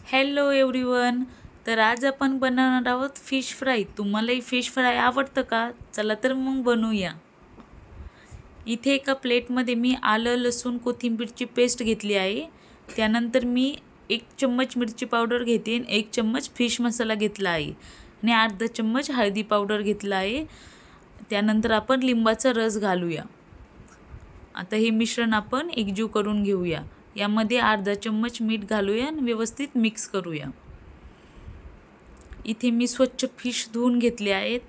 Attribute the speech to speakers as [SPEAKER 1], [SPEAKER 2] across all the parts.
[SPEAKER 1] Hello everyone. तर आज आपण बनवणार आहोत फिश फ्राय. तुम्हालाही फिश फ्राय आवडतं का? चला तर मग बनवूया. इथे एका प्लेटमध्ये मी आलं, लसूण, कोथिंबीरची पेस्ट घेतली आहे. त्यानंतर मी 1 चम्मच मिरची पावडर घेते, 1 चम्मच फिश मसाला घेतला आहे आणि अर्धा चम्मच हळदी पावडर घेतला आहे. त्यानंतर आपण लिंबाचा रस घालूया. आता हे मिश्रण आपण एकजीव करून घेऊया. यामध्ये अर्धा चम्मच मीठ घालूया आणि व्यवस्थित मिक्स करूया. इथे मी स्वच्छ फिश धुवून घेतले आहेत.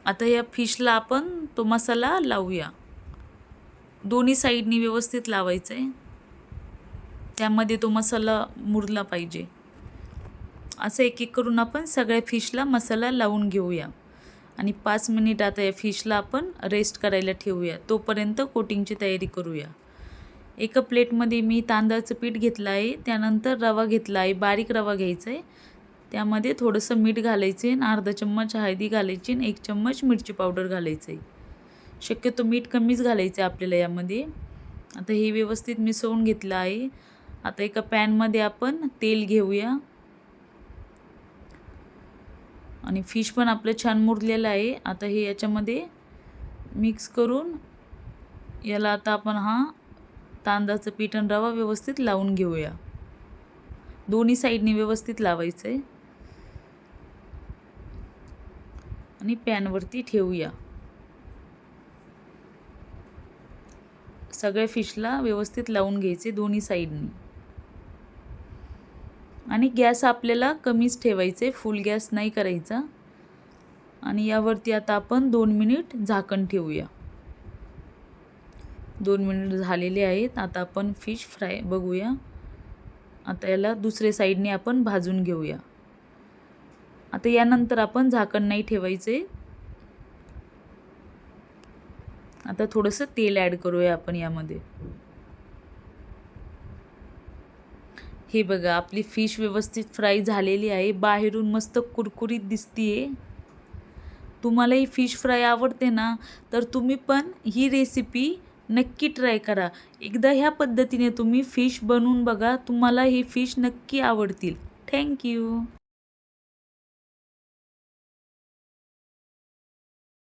[SPEAKER 1] आता या फिशला आपण तो मसाला लावूया. दोन्ही साईडनी व्यवस्थित लावायचं आहे. त्यामध्ये तो मसाला मुरला पाहिजे. असं एक एक करून आपण सगळ्या फिशला मसाला लावून घेऊया आणि 5 मिनिट आता या फिशला आपण रेस्ट करायला ठेवूया. तोपर्यंत कोटिंगची तयारी करूया. एका प्लेटमध्ये मी तांदळाचं पीठ घेतलं आहे. त्यानंतर रवा घेतला आहे. बारीक रवा घ्यायचा आहे. त्यामध्ये थोडंसं मीठ घालायचं आहे आणि अर्धा चम्मच हळदी घालायची आणि 1 चम्मच मिरची पावडर घालायचं आहे. शक्यतो मीठ कमीच घालायचं आहे आपल्याला यामध्ये. आता हे व्यवस्थित मिसळून घेतलं आहे. आता एका पॅनमध्ये आपण तेल घेऊया आणि फिश पण आपलं छान मुरलेलं आहे. आता हे याच्यामध्ये मिक्स करून याला आता आपण तांदळाचं पीठ आणि रवा व्यवस्थित लावून घेऊया. दोन्ही साईडनी व्यवस्थित लावायचं आहे आणि पॅनवरती ठेवूया. सगळ्या फिशला व्यवस्थित लावून घ्यायचे दोन्ही साईडनी आणि गॅस आपल्याला कमीच ठेवायचे, फुल गॅस नाही करायचा. आणि यावरती आता आपण 2 मिनिट झाकण ठेवूया. 2 मिनिट झालेले आहेत. आता आपण फिश फ्राय बघूया. आता याला दुसऱ्या साईडने आपण भाजून घेऊया. आता यानंतर आपण झाकण नाही ठेवायचे. आता थोडंसं तेल ॲड करूया आपण यामध्ये. हे बघा, आपली फिश व्यवस्थित फ्राय झालेली आहे. बाहेरून मस्त कुरकुरीत दिसतीये. तुम्हालाही फिश फ्राय आवडते ना, तर तुम्ही पण ही रेसिपी नक्की ट्राय करा. एकदा ह्या पद्धतीने तुम्ही फिश बनवून बघा. तुम्हाला ही फिश नक्की आवडतील. थँक्यू.